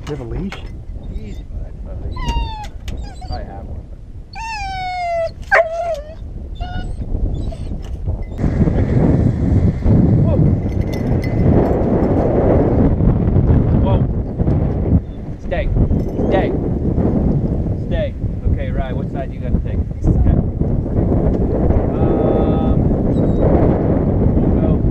you have a leash? Easy, bud. I have one. Whoa! Whoa! Stay. Stay. Stay. Okay, right. What side do you got to take? Okay.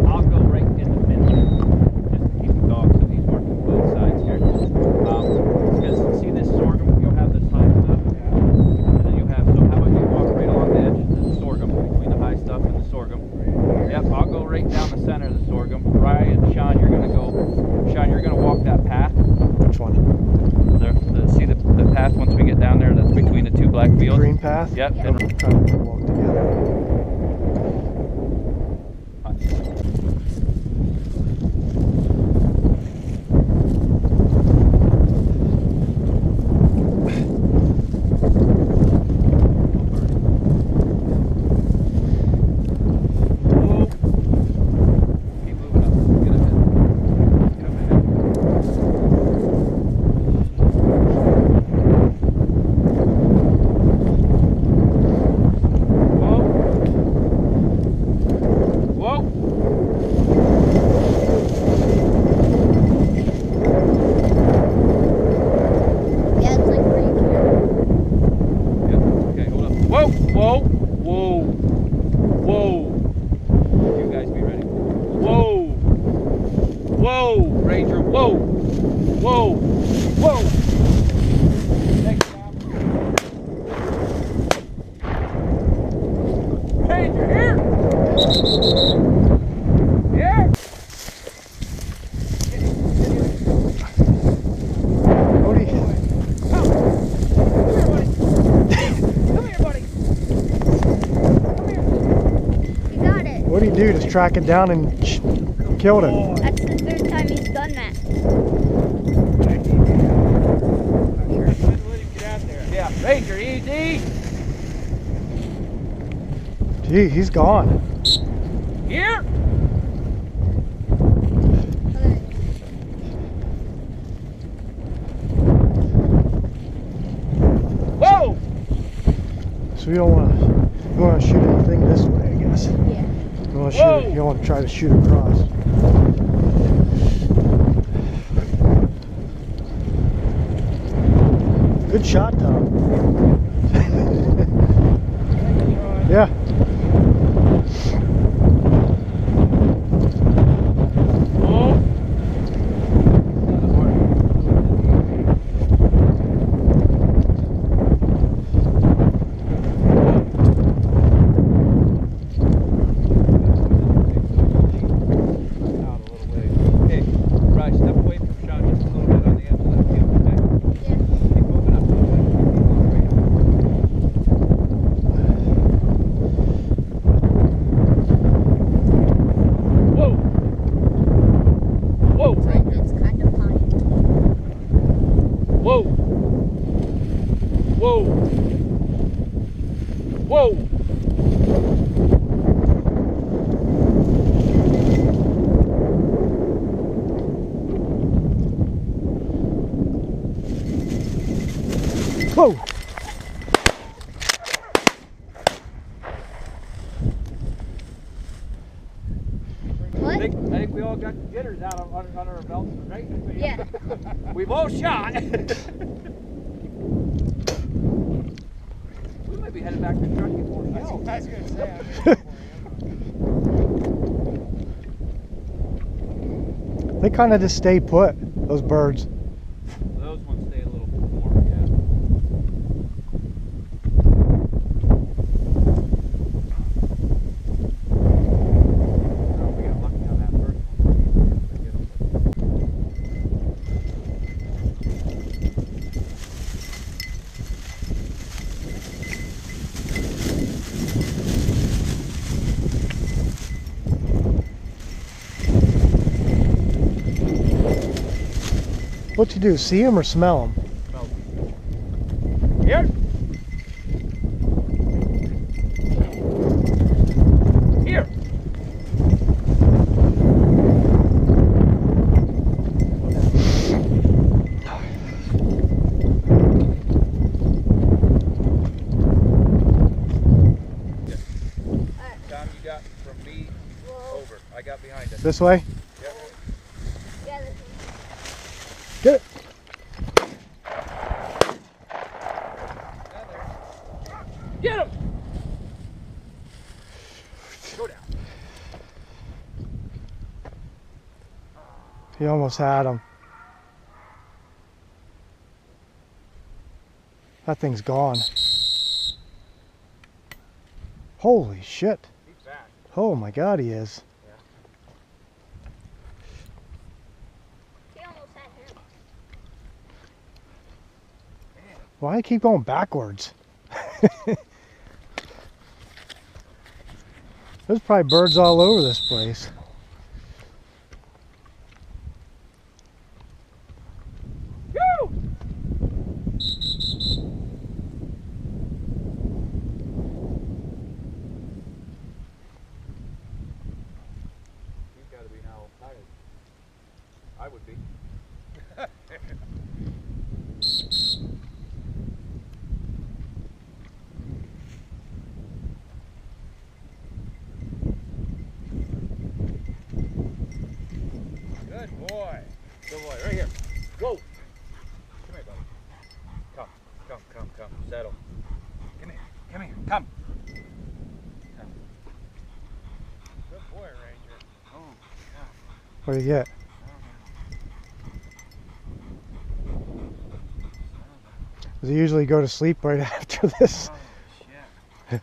I'll go right in the middle, just to keep the dog, so he's working both sides here. Because see this sorghum, you'll have this high stuff, and then you have, so how about you walk right along the edge of the sorghum, between the high stuff and the sorghum. Yep, I'll go right down the center of the sorghum. Ryan, Sean, you're gonna walk that path. Which one? See the path once we get down there, that's between the two black fields? Green path? Yep. We'll try to walk together. What do you do? Just track it down and killed it? That's the third time he's done that. Yeah, Ranger, easy. Gee, he's gone. Here. Whoa! So you don't want to shoot anything this way, I guess. Yeah. You don't want to try to shoot across. Good shot, Tom. Yeah. Whoa! What? I think we all got jitters out under our belts, right? Yeah. We've all shot. We might be headed back to Truckee for shells. I was going to say, They kind of just stay put, those birds. Those ones stay a little warm, yeah. We got lucky on that first What you do, see them or smell them? Here. Here. This way? Yeah, this Get it. Get him! Go down. He almost had him. That thing's gone. Holy shit. He's back. Oh my god, he is. he almost had him. Why do I keep going backwards? There's probably birds all over this place. Woo! He's got to be now tired. I would be. Good boy. Good boy. Right here. Whoa. Come here, buddy. Come. Settle. Come here. Come. Good boy, Ranger. Oh, yeah. What do you get? Does he usually go to sleep right after this? Oh, shit.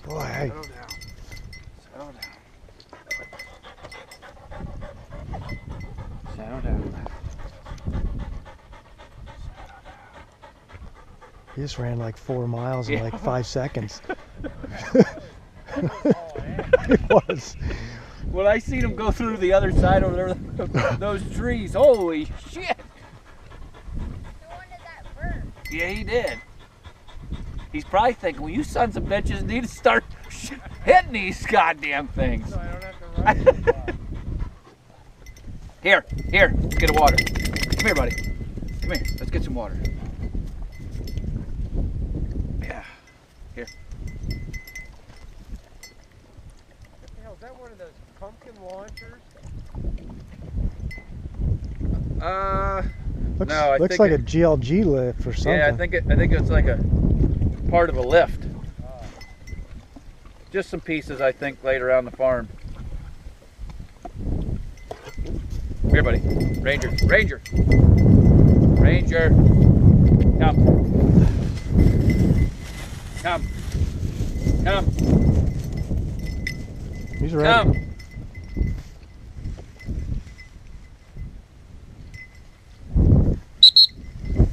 Boy, hey. Settle down. Settle down. He just ran like 4 miles in Yeah. like 5 seconds. Oh, It was. When I seen him go through the other side over there, those trees, holy shit! No wonder that bird. Yeah, he did. He's probably thinking, well, you sons of bitches need to start hitting these goddamn things. So I don't have to run as far. Here, let's get a water. Come here, buddy. Come here, let's get some water. Yeah, here. What the hell, is that one of those pumpkin launchers? Looks, No, I looks think like it- a GLG lift or something. Yeah, I think it's like a part of a lift. Oh. Just some pieces, I think, laid around the farm. Here, buddy. Ranger. Come. He's ready. Come.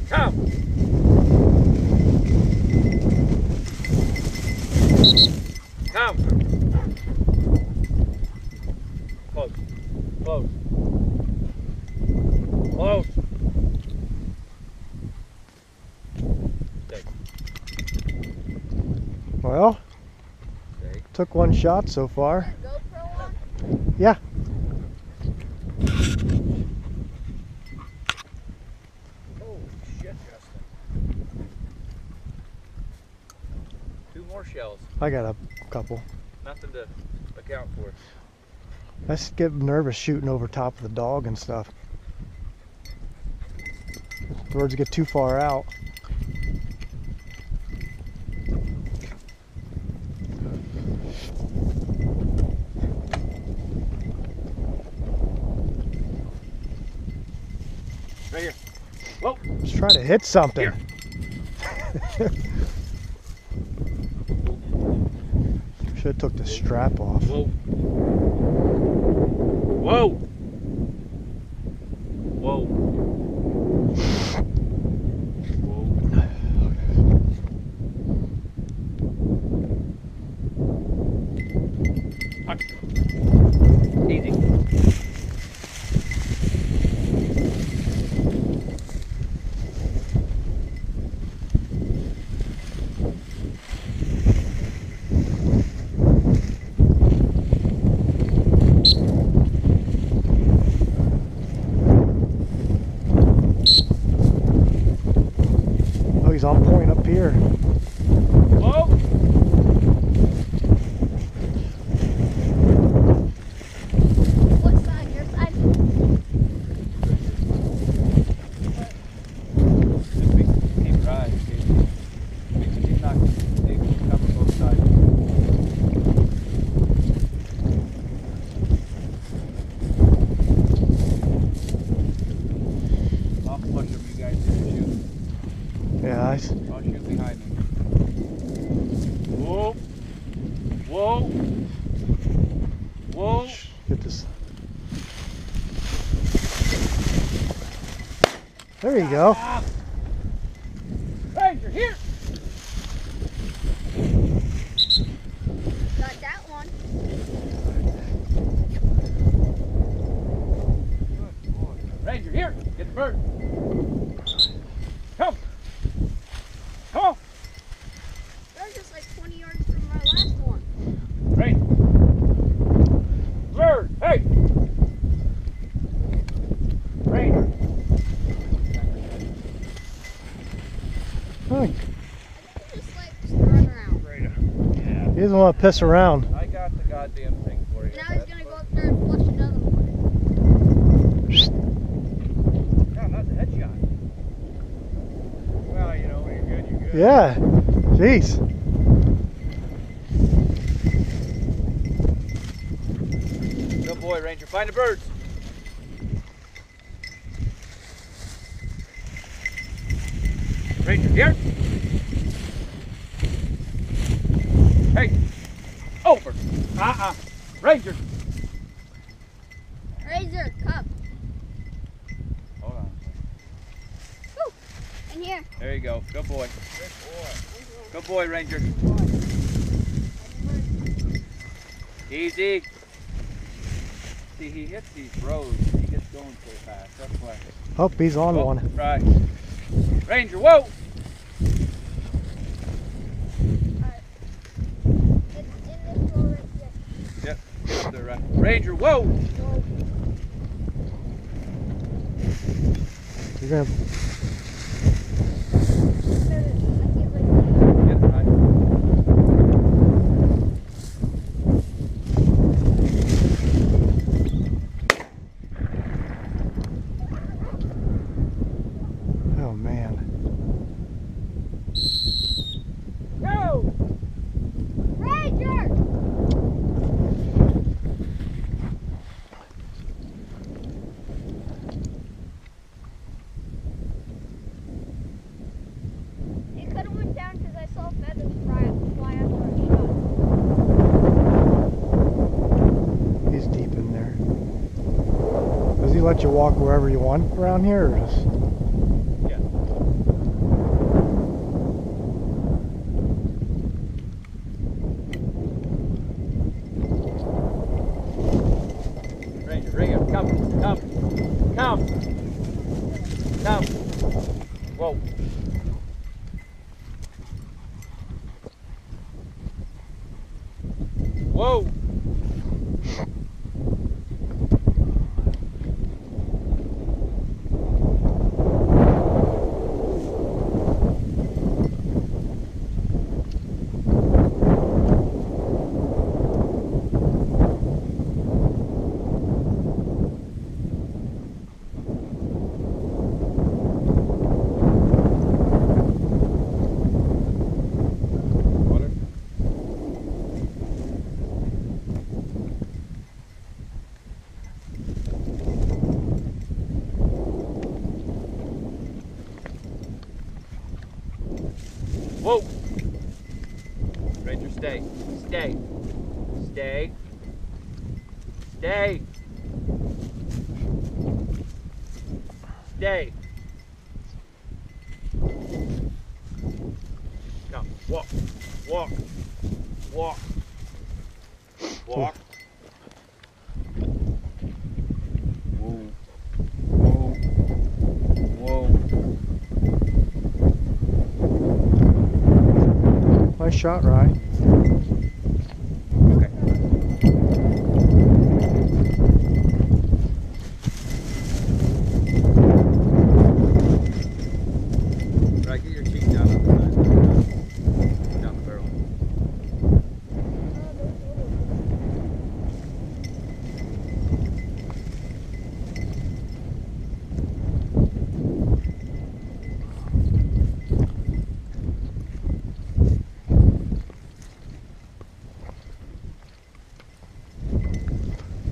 Come. Come. Close. Stay. Well, Stay. took one shot so far. GoPro on? Yeah. Holy shit, Justin. 2 more shells. I got a couple. Nothing to account for. I just get nervous shooting over top of the dog and stuff. Birds get too far out. Right here. Whoa. Just try to hit something. Should have took the strap off. Whoa. Whoa. Whoa. Easy. Oh, he's on point up here. Whoa. There you go. Ranger, here! Got that one. Good boy. Ranger, here! Get the bird! Come! Come on! They're just like 20 yards from my last one. Ranger! Bird! Hey! Ranger! Oh, He just likes to run around. Yeah. he doesn't want to piss around. I got the goddamn thing for you. Now he's gonna go up there and flush another one. No, not the headshot. Well, you know, when you're good, you're good. Yeah. Jeez. Good boy, Ranger. Find the birds. Ranger, here. Hey. Over. Ranger. Razor, come. Hold on. Woo. In here. There you go. Good boy. Good boy. Good boy, Ranger. Easy. See, he hits these roads. He gets going so fast. That's why. Oh, he's on Oh, one. right. Ranger, whoa! It's in this hole right there. Yep, get up there, right. Ranger, whoa! You're gonna. Get right. Oh man. Go! Ranger! He could have went down because I saw feathers fly after I shot. He's deep in there. Does he let you walk wherever you want around here, or just? Yeah. Ranger, Ranger, come. Come. Whoa. Whoa. Water. Whoa! Ranger, stay. Stay. Stay. Stay. Stay. Come. Walk. Walk. Walk. Walk. Whoa. Whoa. Whoa. Nice shot, Rye. Okay. Right, get your cheek down on the side. Down the barrel.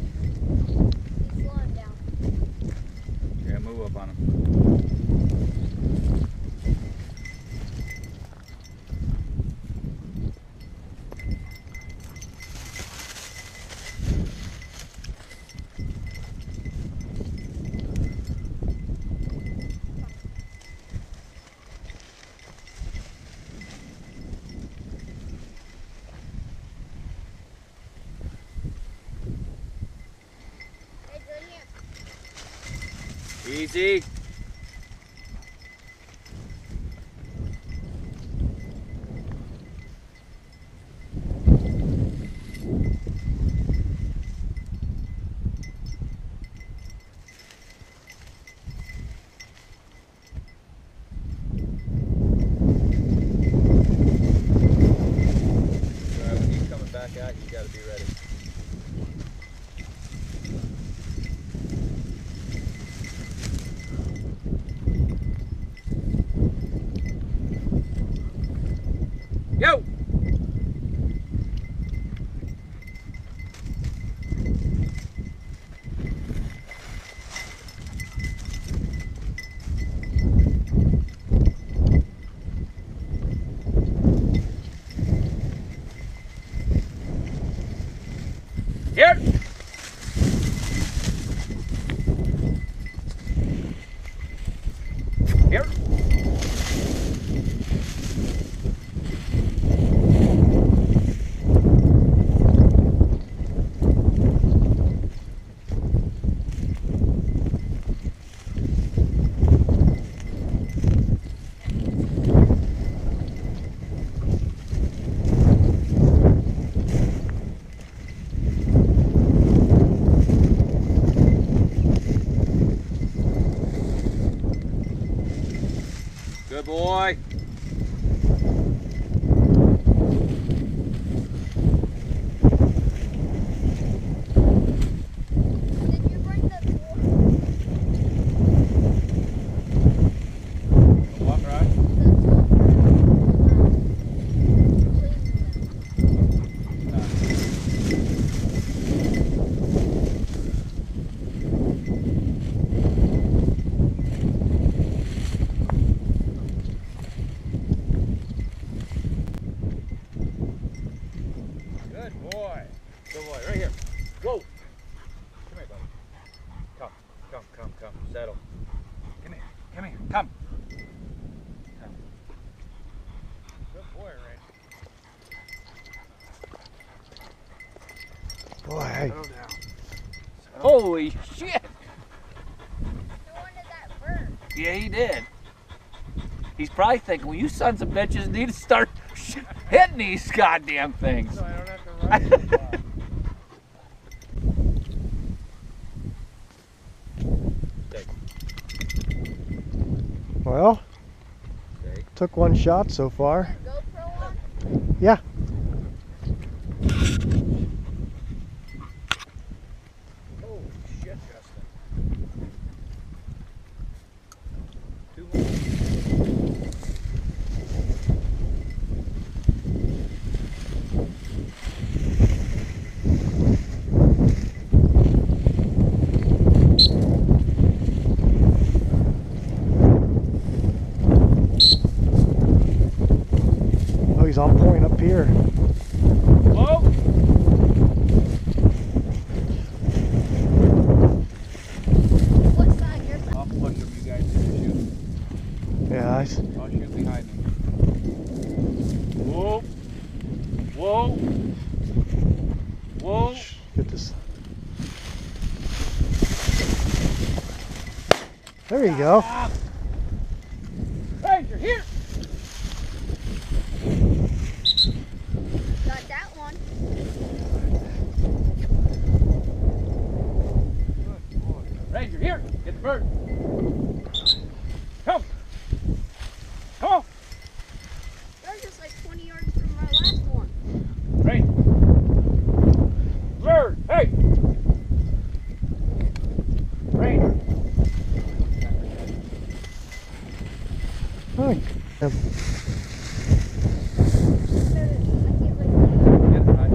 He's slowing down. Yeah, move up on him. Easy. When he's coming back at you, you got to be ready. Yo! Here! Here! Good boy. Did you bring the tool? What, right? Good boy. Good boy. Right here. Whoa. Come here, buddy. Come. Settle. Come here. Come. Good boy, Ray. Boy, hey. Settle down. Holy shit. No one did that bird. Yeah, he did. He's probably thinking, well, you sons of bitches need to start hitting these goddamn things. So I don't have to run as far. Well, Okay. took one shot so far. GoPro on? Yeah. Holy shit, Justin. Two more. Oh, he's on point up here. Whoa. What side? Your side? I'll push him, you guys can shoot. Yeah, I'll shoot behind him. Whoa. Whoa. Whoa. get this. There you go. Ranger, here. Got that one. Good boy. Ranger, here. Get the bird. Come. Come on. They're just like 20 yards from my last one. Ranger. Bird. Hey. Ranger. Oh, yeah. I can't wait. Get it right.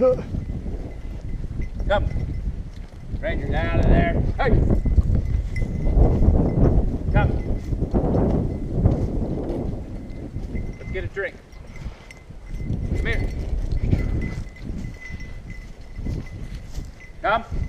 Come. Ranger's out of there. Hey! Come. Let's get a drink. Come here. Come.